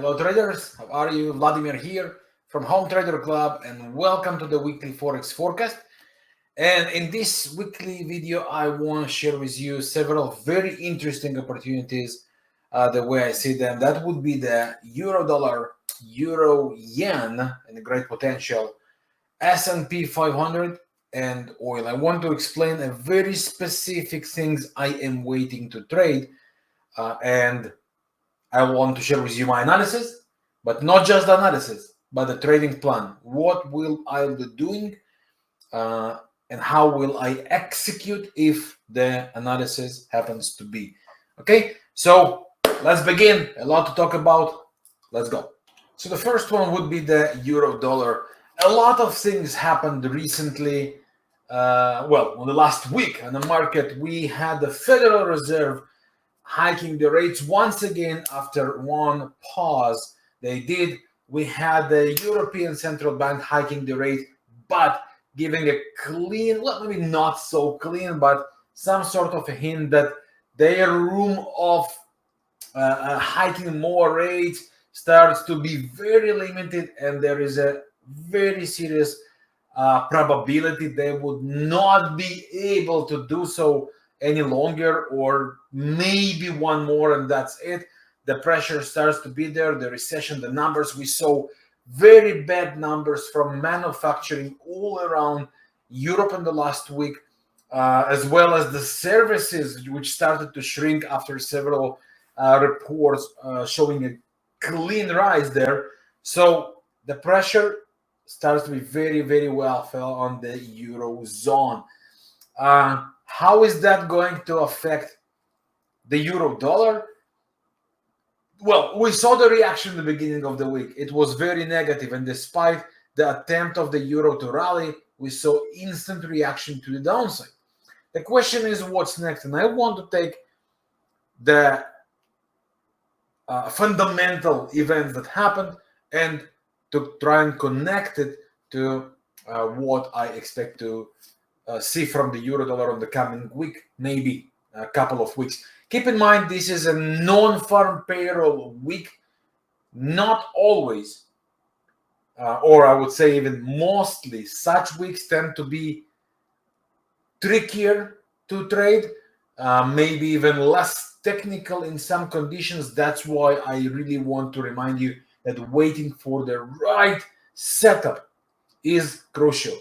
Hello traders, how are you? Vladimir here from Home Trader Club, and welcome to the Weekly Forex Forecast. And in this weekly video, I want to share with you several very interesting opportunities the way I see them. That would be the euro dollar, euro yen, and a great potential, S&P 500, and oil. I want to explain a very specific things I am waiting to trade, and I want to share with you my analysis, but not just the analysis, but the trading plan. What will I be doing and how will I execute if the analysis happens to be. Okay, so let's begin. A lot to talk about. Let's go. So the first one would be the euro dollar. A lot of things happened recently. On the last week on the market, we had the Federal Reserve hiking the rates once again after one pause they did. We had the European Central Bank hiking the rate, but giving a clean, well, maybe not so clean, but some sort of a hint that their room of hiking more rates starts to be very limited, and there is a very serious probability they would not be able to do so any longer, or maybe one more and that's it. The pressure starts to be there. The recession, the numbers, we saw very bad numbers from manufacturing all around Europe in the last week, as well as the services, which started to shrink after several reports showing a clean rise there. So the pressure starts to be very, very well felt on the Eurozone. How is that going to affect the euro dollar? Well, we saw the reaction in the beginning of the week. It was very negative, and despite the attempt of the euro to rally, we saw instant reaction to the downside. The question is what's next, and I want to take the fundamental events that happened and to try and connect it to what I expect to see from the euro dollar on the coming week, maybe a couple of weeks. Keep in mind, this is a non-farm payroll week. Not always, or I would say even mostly, such weeks tend to be trickier to trade, maybe even less technical in some conditions. That's why I really want to remind you that waiting for the right setup is crucial.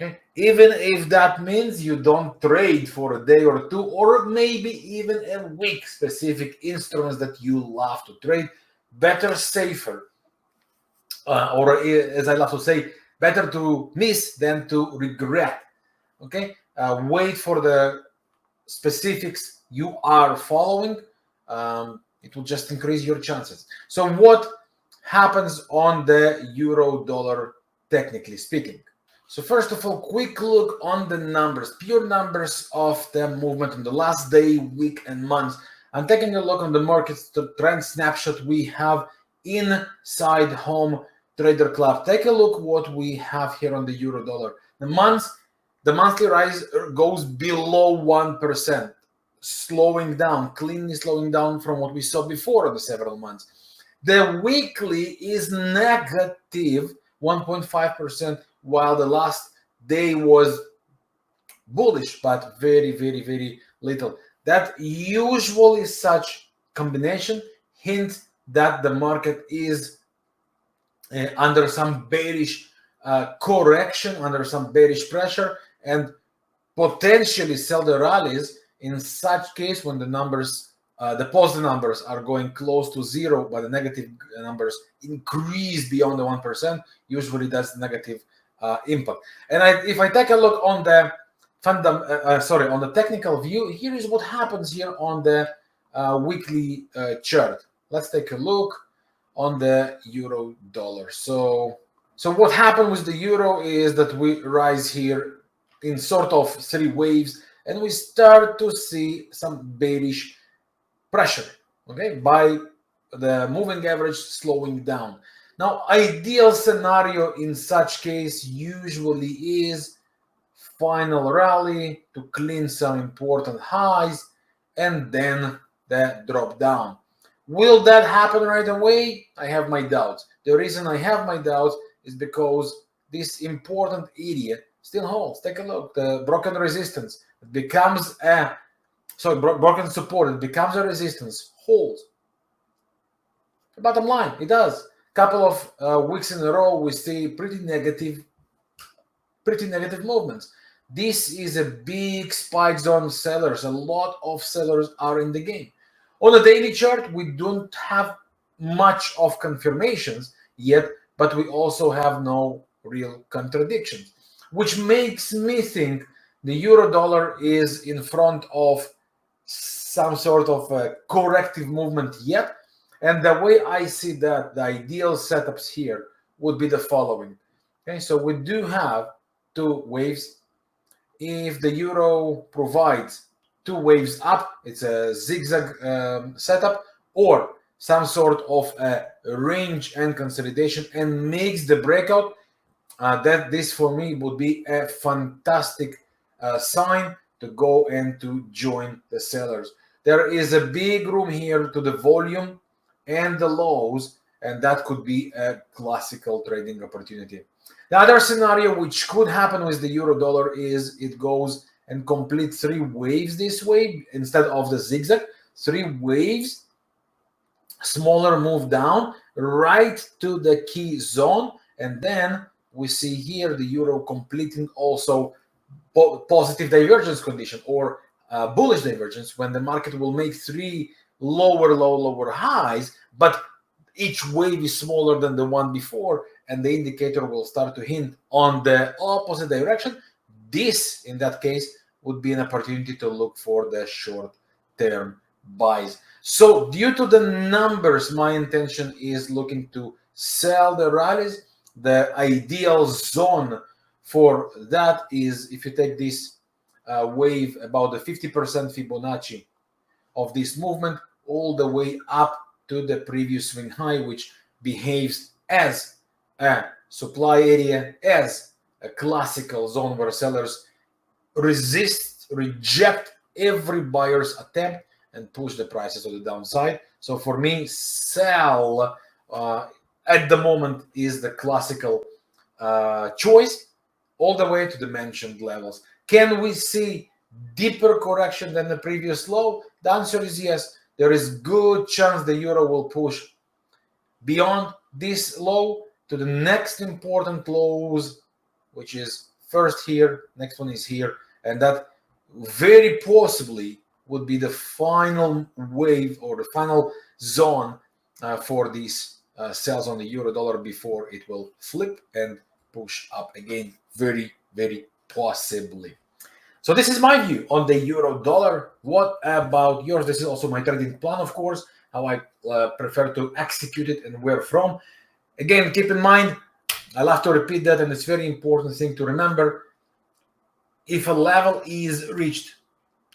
Okay, even if that means you don't trade for a day or two, or maybe even a week, specific instruments that you love to trade, better safer, or as I love to say, better to miss than to regret. Okay, wait for the specifics you are following. It will just increase your chances. So what happens on the euro dollar technically speaking? So first of all, quick look on the numbers, pure numbers of the movement in the last day, week, and month. I'm taking a look on the markets, the trend snapshot we have inside Home Trader Club. Take a look what we have here on the euro dollar. The monthly rise goes below 1%, slowing down, cleanly slowing down from what we saw before in the several months. The weekly is negative 1.5%, while the last day was bullish, but very, very, very little. That usually such combination hints that the market is under some bearish correction, under some bearish pressure, and potentially sell the rallies in such case when the numbers, the positive numbers are going close to zero, but the negative numbers increase beyond the 1%. Usually that's negative impact. And if I take a look on the on the technical view, here is what happens here on the weekly chart. Let's take a look on the euro dollar. So what happened with the euro is that we rise here in sort of three waves, and we start to see some bearish pressure, okay, by the moving average slowing down. Now, ideal scenario in such case usually is final rally to clean some important highs and then the drop down. Will that happen right away? I have my doubts. The reason I have my doubts is because this important area still holds. Take a look. The broken resistance becomes a broken support. It becomes a resistance. Holds. The bottom line, it does. Couple of weeks in a row, we see pretty negative movements. This is a big spike zone sellers. A lot of sellers are in the game. On the daily chart, we don't have much of confirmations yet, but we also have no real contradictions, which makes me think the euro dollar is in front of some sort of a corrective movement yet. And the way I see that, the ideal setups here would be the following. Okay, so we do have two waves. If the euro provides two waves up, it's a zigzag setup, or some sort of a range and consolidation and makes the breakout, that this for me would be a fantastic sign to go and to join the sellers. There is a big room here to the volume and the lows, and that could be a classical trading opportunity. The other scenario which could happen with the euro dollar is it goes and complete three waves this way instead of the zigzag. Three waves, smaller move down right to the key zone, and then we see here the euro completing also positive divergence condition or bullish divergence, when the market will make three lower low, lower highs, but each wave is smaller than the one before, and the indicator will start to hint on the opposite direction. This, in that case, would be an opportunity to look for the short-term buys. So due to the numbers, my intention is looking to sell the rallies. The ideal zone for that is if you take this wave about the 50% Fibonacci of this movement all the way up to the previous swing high, which behaves as a supply area, as a classical zone where sellers reject every buyer's attempt and push the prices to the downside. So for me, sell at the moment is the classical choice all the way to the mentioned levels. Can we see deeper correction than the previous low? The answer is yes. There is good chance the euro will push beyond this low to the next important lows, which is first here, next one is here, and that very possibly would be the final wave or the final zone for these sells on the euro dollar before it will flip and push up again, very, very possibly. So this is my view on the euro dollar. What about yours? This is also my trading plan, of course, how I prefer to execute it and where from. Again, keep in mind, I love to repeat that, and it's very important thing to remember. If a level is reached,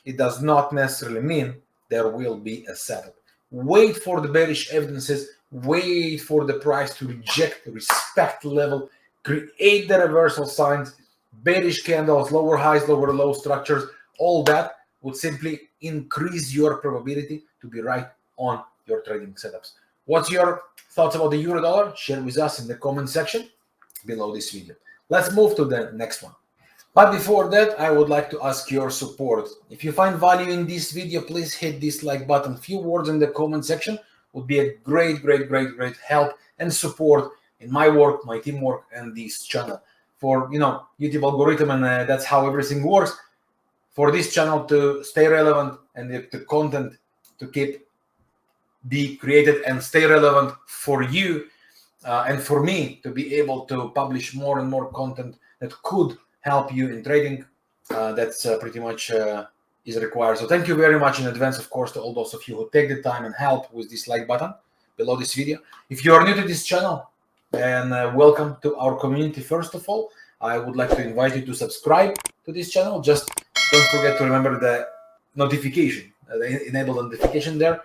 it does not necessarily mean there will be a setup. Wait for the bearish evidences, wait for the price to reject, respect level, create the reversal signs, bearish candles, lower highs, lower low structures, all that would simply increase your probability to be right on your trading setups. What's your thoughts about the euro dollar? Share with us in the comment section below this video. Let's move to the next one. But before that, I would like to ask your support. If you find value in this video, please hit this like button. Few words in the comment section would be a great help and support in my work, my teamwork, and this channel. For YouTube algorithm, and that's how everything works. For this channel to stay relevant and the content to be created and stay relevant for you and for me to be able to publish more and more content that could help you in trading, that's pretty much is required. So thank you very much in advance, of course, to all those of you who take the time and help with this like button below this video. If you are new to this channel, then welcome to our community. First of all, I would like to invite you to subscribe to this channel. Just don't forget to remember the notification, enable notification there,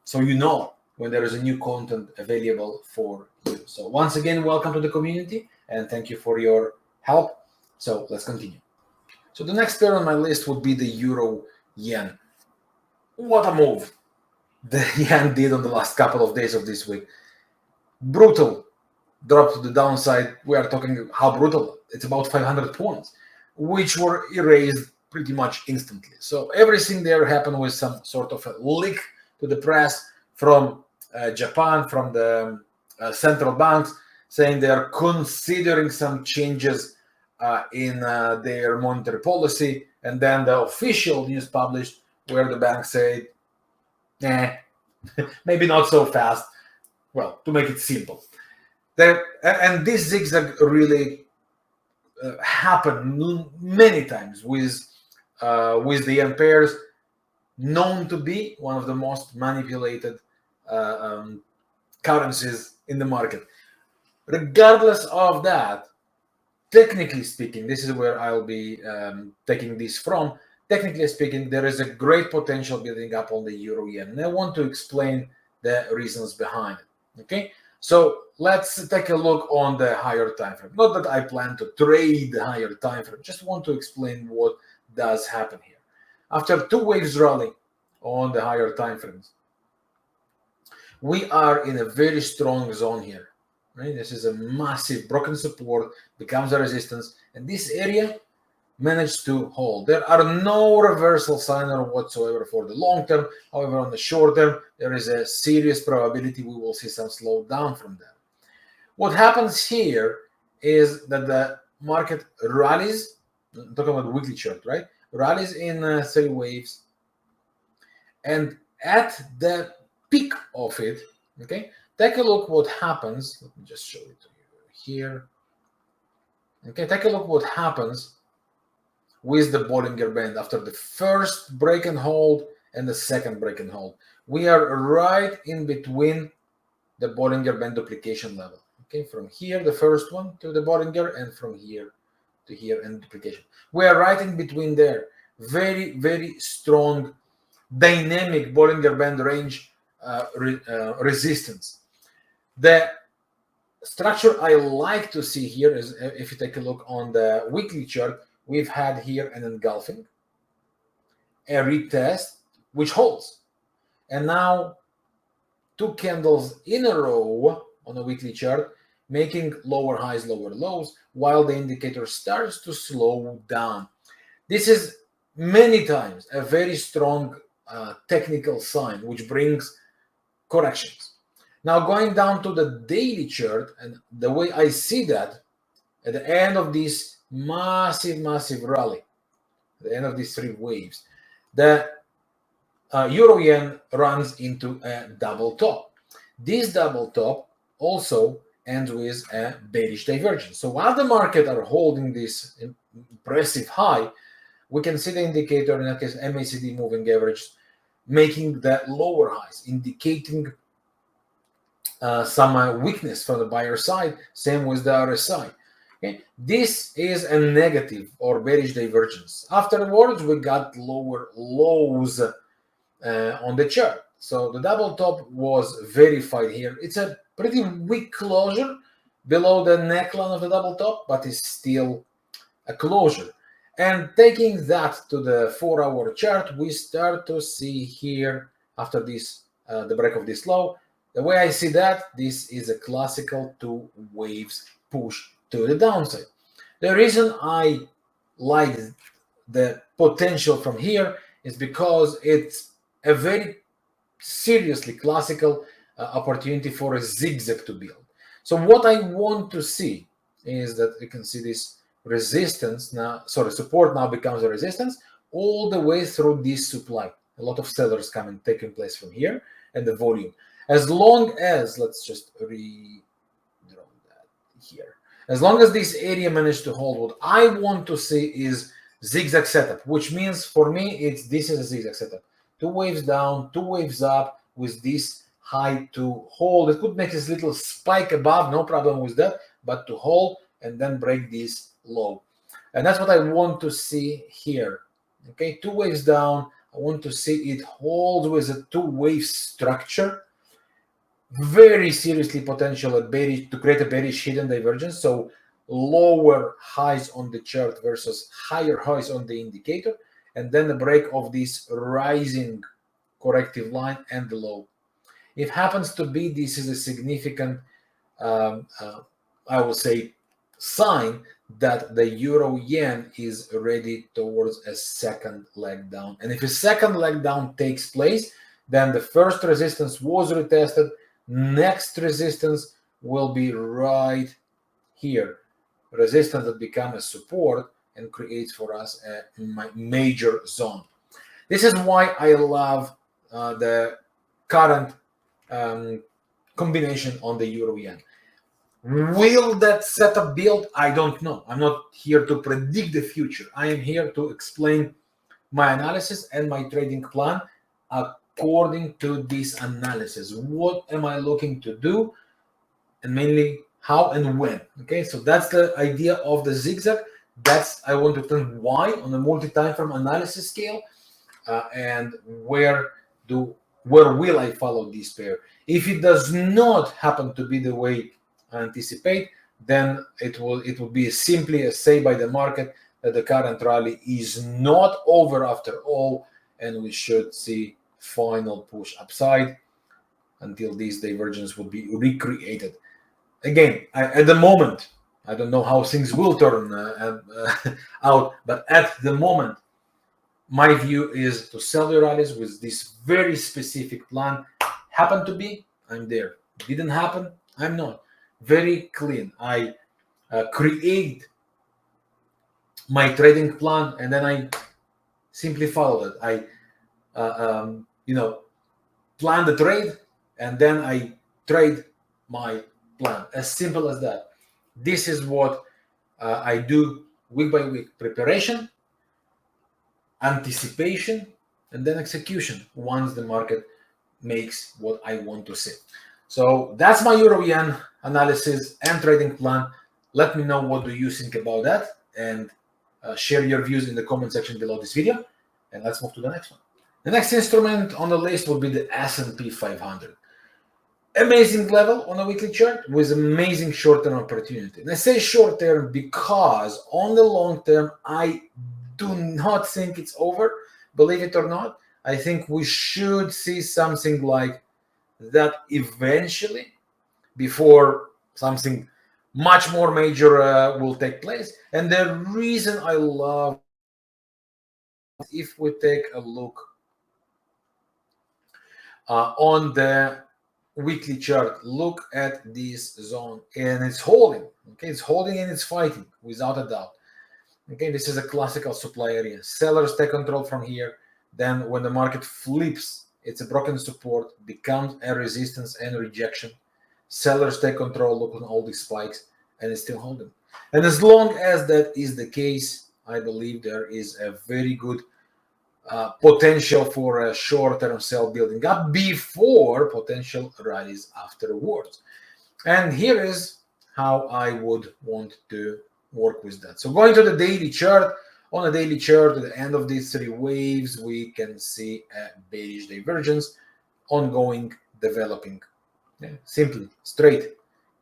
so you know when there is a new content available for you. So once again, welcome to the community, and thank you for your help. So let's continue. So the next pair on my list would be the euro yen. What a move! the yen did on the last couple of days of this week. Brutal drop to the downside. We are talking how brutal. It's about 500 points, which were erased pretty much instantly. So everything there happened with some sort of a leak to the press from Japan, from the central banks, saying they are considering some changes in their monetary policy. And then the official news published where the bank said, maybe not so fast. Well, to make it simple. And this zigzag really happened many times with the yen pairs, known to be one of the most manipulated currencies in the market. Regardless of that, technically speaking, this is where I'll be taking this from. Technically speaking, there is a great potential building up on the euro yen, and I want to explain the reasons behind it. Okay, so let's take a look on the higher time frame. Not that I plan to trade the higher time frame, just want to explain what does happen here. After two waves rally on the higher time frames, we are in a very strong zone here. Right? This is a massive broken support, becomes a resistance, and this area managed to hold. There are no reversal signs whatsoever for the long term. However, on the short term, there is a serious probability we will see some slowdown from that. What happens here is that the market rallies, I'm talking about the weekly chart, right? Rallies in 3 waves, and at the peak of it, okay, take a look what happens. Let me just show it to you here. Okay, take a look what happens with the Bollinger Band after the first break and hold and the second break and hold. We are right in between the Bollinger Band duplication level. Okay, from here, the first one to the Bollinger, and from here to here and duplication. We are right in between there. Very, very strong, dynamic Bollinger Band range resistance. The structure I like to see here is, if you take a look on the weekly chart, we've had here an engulfing, a retest, which holds. And now 2 candles in a row on a weekly chart, making lower highs, lower lows, while the indicator starts to slow down. This is many times a very strong technical sign, which brings corrections. Now going down to the daily chart, and the way I see that, at the end of this massive rally, at the end of these 3 waves, the euro yen runs into a double top. This double top also ends with a bearish divergence. So while the market are holding this impressive high, we can see the indicator, in that case MACD moving average, making the lower highs, indicating some weakness from the buyer side. Same with the RSI. Okay. This is a negative or bearish divergence. Afterwards, we got lower lows on the chart. So the double top was verified here. It's a pretty weak closure below the neckline of the double top, but it's still a closure. And taking that to the 4-hour chart, we start to see here, after this, the break of this low, the way I see that, this is a classical 2 waves push to the downside. The reason I like the potential from here is because it's a very seriously classical opportunity for a zigzag to build. So what I want to see is that you can see this resistance now, sorry, support now becomes a resistance all the way through this supply. A lot of sellers coming, taking place from here, and the volume. As long as, let's just redraw that here. As long as this area managed to hold, what I want to see is zigzag setup, which means for me, this is a zigzag setup. 2 waves down, 2 waves up with this high to hold. It could make this little spike above, no problem with that, but to hold and then break this low. And that's what I want to see here. Okay, 2 waves down. I want to see it hold with a 2-wave structure. Very seriously potential at bearish, to create a bearish hidden divergence. So lower highs on the chart versus higher highs on the indicator, and then the break of this rising corrective line and the low. It happens to be this is a significant, I would say, sign that the euro yen is ready towards a second leg down. And if a second leg down takes place, then the first resistance was retested. Next resistance will be right here. Resistance that becomes a support and creates for us a major zone. This is why I love the current combination on the euro yen. Will that setup build? I don't know. I'm not here to predict the future. I am here to explain my analysis and my trading plan according to this analysis. What am I looking to do? And mainly how and when. Okay, so that's the idea of the zigzag. That's I want to tell why on a multi-time frame analysis scale, and where will I follow this pair. If it does not happen to be the way I anticipate, then it will be simply a say by the market that the current rally is not over after all, and we should see final push upside until this divergence will be recreated. Again, at the moment, I don't know how things will turn out, but at the moment, my view is to sell the rallies with this very specific plan. Happened to be, I'm there. Didn't happen, I'm not. Very clean. I create my trading plan and then I simply follow it. I plan the trade and then I trade my plan. As simple as that. This is what I do week by week. Preparation, anticipation, and then execution once the market makes what I want to see. So that's my euro yen analysis and trading plan. Let me know what do you think about that, and share your views in the comment section below this video. And let's move to the next one. The next instrument on the list will be the S&P 500. Amazing level on a weekly chart with amazing short-term opportunity. And I say short-term because on the long term, I do not think it's over. Believe it or not, I think we should see something like that eventually before something much more major will take place. And the reason I love, if we take a look on the weekly chart, look at this zone, and it's holding. Okay, it's holding and it's fighting without a doubt. Okay, this is a classical supply area. Sellers take control from here. Then when the market flips, it's a broken support, becomes a resistance and rejection. Sellers take control, look on all these spikes, and it's still holding. And as long as that is the case, I believe there is a very good potential for a short-term sell building up before potential rallies afterwards. And here is how I would want to work with that. So going to the daily chart, on the daily chart, at the end of these three waves, we can see a bearish divergence, ongoing, developing. Yeah, simply, straight,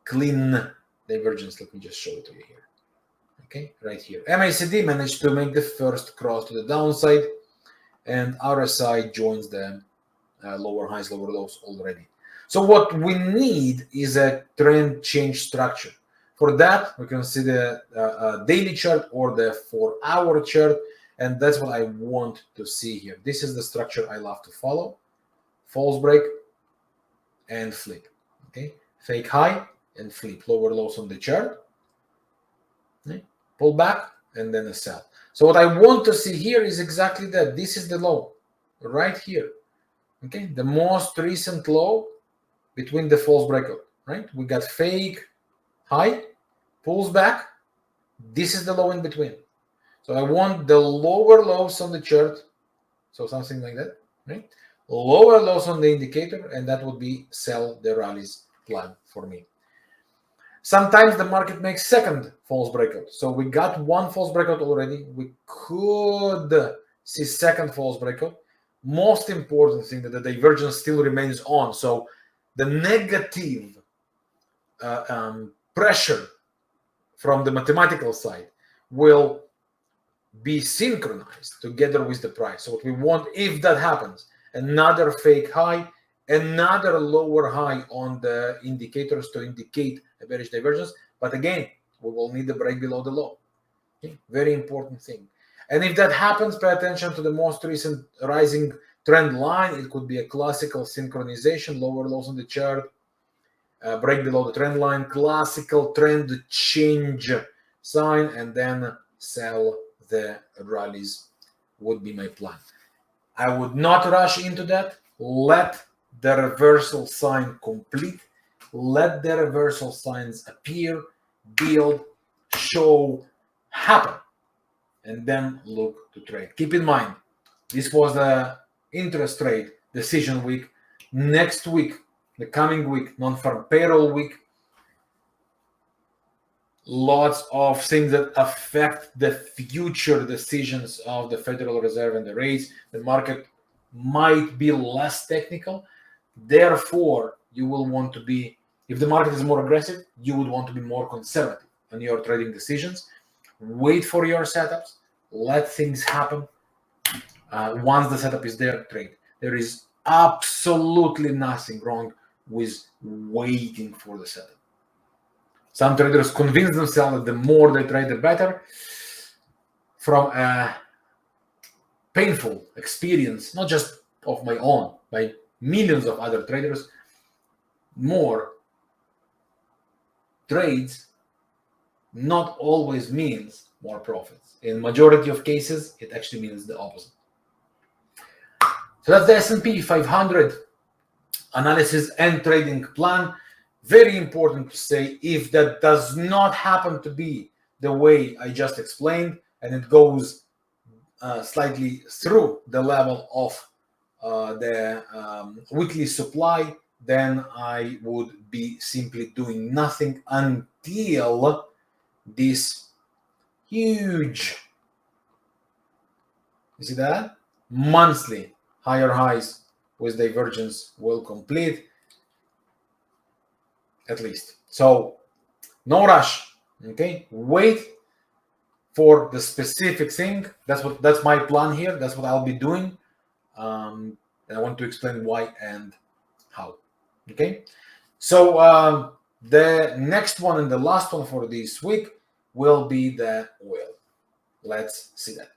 clean divergence. Let me just show it to you here. Okay, right here. MACD managed to make the first cross to the downside, and RSI joins the lower highs, lower lows already. So what we need is a trend change structure. For that, we can see the daily chart or the 4-hour chart, and that's what I want to see here. This is the structure I love to follow. False break and flip. Okay, fake high and flip. Lower lows on the chart. Okay. Pull back and then a sell. So what I want to see here is exactly that. This is the low right here. Okay, the most recent low between the false breakout. Right, we got fake high, pulls back. This is the low in between. So I want the lower lows on the chart. So something like that, right? Lower lows on the indicator, and that would be sell the rallies plan for me. Sometimes the market makes second false breakout. So we got one false breakout already. We could see second false breakout. Most important thing that the divergence still remains on. So the negative pressure from the mathematical side will be synchronized together with the price. So what we want, if that happens, another fake high, another lower high on the indicators to indicate a bearish divergence. But again, we will need the break below the low. Okay? Very important thing. And if that happens, pay attention to the most recent rising trend line. It could be a classical synchronization, lower lows on the chart, break below the trend line, classical trend change sign, and then sell the rallies would be my plan. I would not rush into that. Let the reversal sign complete. Let the reversal signs appear, build, show, happen, and then look to trade. Keep in mind, this was the interest rate decision week. Next week, the coming week, non-farm payroll week, lots of things that affect the future decisions of the Federal Reserve and the rates. The market might be less technical. Therefore, you will want to be, if the market is more aggressive, you would want to be more conservative on your trading decisions. Wait for your setups. Let things happen. Once the setup is there, trade. There is absolutely nothing wrong with waiting for the setup. Some traders convince themselves that the more they trade, the better. From a painful experience, not just of my own, by millions of other traders, more trades not always means more profits. In majority of cases, it actually means the opposite. So that's the S&P 500 analysis and trading plan. Very important to say, if that does not happen to be the way I just explained, and it goes slightly through the level of the weekly supply, then I would be simply doing nothing until this huge, you see that, monthly higher highs with divergence will complete, at least. So no rush. Okay, wait for the specific thing. That's my plan here. That's what I'll be doing. And I want to explain why and how. Okay, so the next one and the last one for this week will be the oil. Let's see that.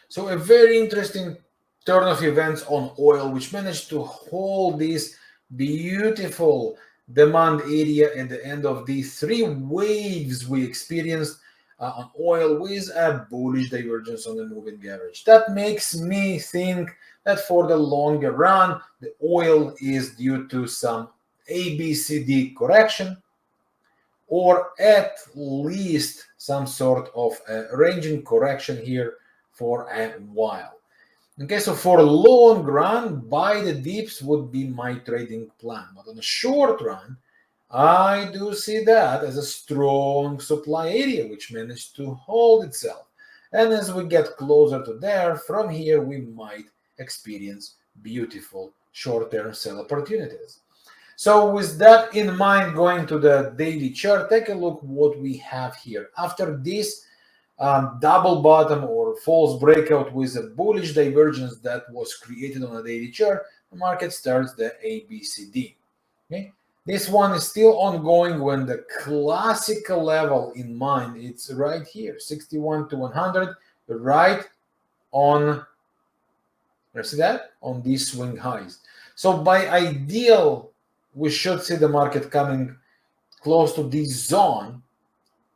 So a very interesting turn of events on oil, which managed to hold this beautiful demand area at the end of these three waves we experienced on oil, with a bullish divergence on the moving average. That makes me think that for the longer run, the oil is due to some ABCD correction, or at least some sort of a ranging correction here for a while. Okay, so for long run, buy the dips would be my trading plan. But on the short run, I do see that as a strong supply area, which managed to hold itself. And as we get closer to there, from here, we might experience beautiful short-term sell opportunities. So with that in mind, going to the daily chart, take a look what we have here. After this double bottom or false breakout with a bullish divergence that was created on a daily chart, the market starts the ABCD. Okay, this one is still ongoing when the classical level in mind, it's right here, 61 to 100, right on, see that, on these swing highs. So by ideal, we should see the market coming close to this zone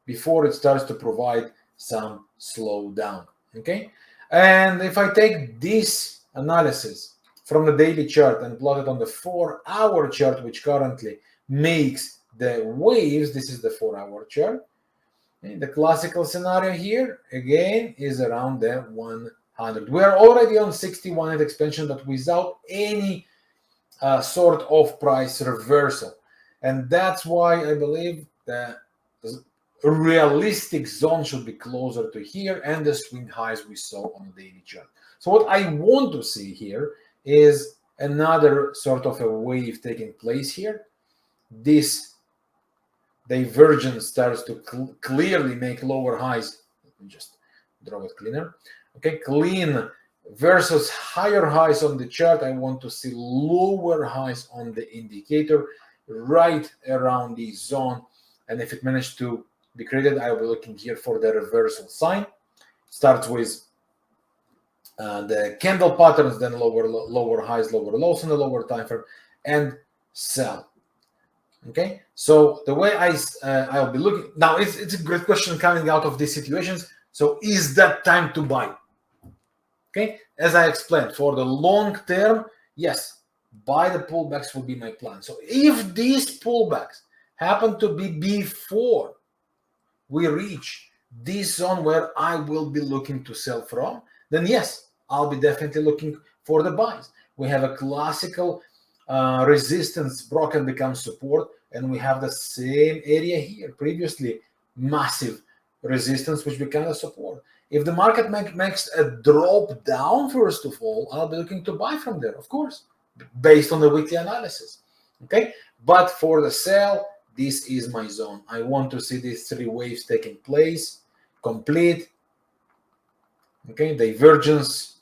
before it starts to provide some slowdown. Okay, and if I take this analysis from the daily chart and plot it on the 4-hour chart, which currently makes the waves, this is the 4-hour chart. Okay, the classical scenario here again is around the 100. We are already on 61 at expansion, but without any sort of price reversal, and that's why I believe that a realistic zone should be closer to here and the swing highs we saw on the daily chart. So what I want to see here is another sort of a wave taking place here. This divergence starts to clearly make lower highs. Let me just draw it cleaner. Okay, clean versus higher highs on the chart. I want to see lower highs on the indicator right around the zone. And if it managed to be created, I will be looking here for the reversal sign. Starts with the candle patterns, then lower highs, lower lows in the lower time frame, and sell. Okay, so the way I'll be looking now, it's a great question coming out of these situations. So is that time to buy? Okay, as I explained, for the long term, yes, buy the pullbacks will be my plan. So if these pullbacks happen to be before we reach this zone where I will be looking to sell from, then yes, I'll be definitely looking for the buys. We have a classical resistance broken becomes support, and we have the same area here previously, massive resistance which becomes a support. If the market makes a drop down, first of all, I'll be looking to buy from there, of course, based on the weekly analysis. Okay, but for the sell, this is my zone. I want to see these three waves taking place, complete. Okay, divergence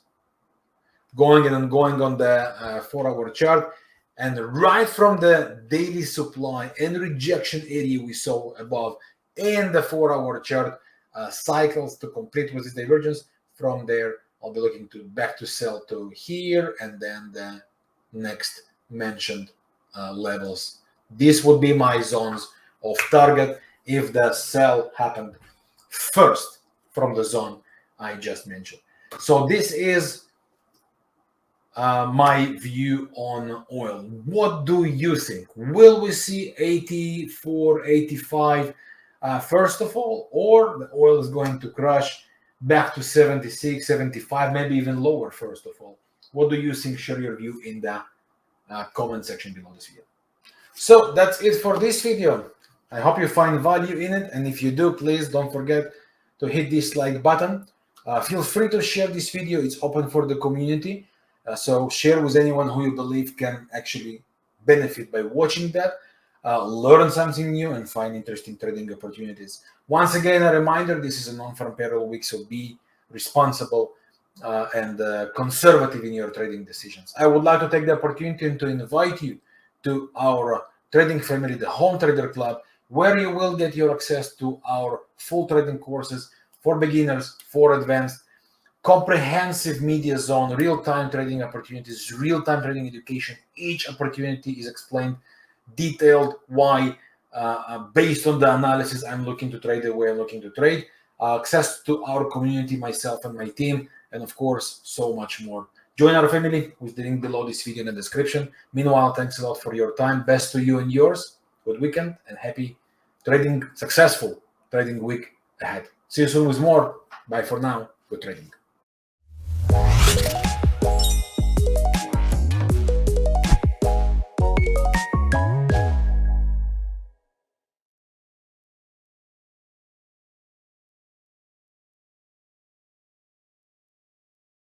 going and going on the 4-hour chart, and right from the daily supply and rejection area we saw above in the 4-hour chart, cycles to complete with this divergence. From there, I'll be looking to back to sell to here, and then the next mentioned levels. This would be my zones of target if the sell happened first from the zone I just mentioned. So this is my view on oil. What do you think? Will we see 84, 85 first of all, or the oil is going to crash back to 76, 75, maybe even lower first of all? What do you think? Share your view in the comment section below this video. So that's it for this video. I hope you find value in it, and if you do, please don't forget to hit this like button. Feel free to share this video. It's open for the community. So share with anyone who you believe can actually benefit by watching that, learn something new, and find interesting trading opportunities. Once again, a reminder, this is a non-farm payroll week, so be responsible and conservative in your trading decisions. I would like to take the opportunity to invite you to our trading family, the Home Trader Club, where you will get your access to our full trading courses for beginners, for advanced, comprehensive media zone, real-time trading opportunities, real-time trading education. Each opportunity is explained, detailed, why, based on the analysis I'm looking to trade the way I'm looking to trade, access to our community, myself and my team, and of course, so much more. Join our family with the link below this video in the description. Meanwhile, thanks a lot for your time. Best to you and yours. Good weekend and happy trading, successful trading week ahead. See you soon with more. Bye for now. Good trading.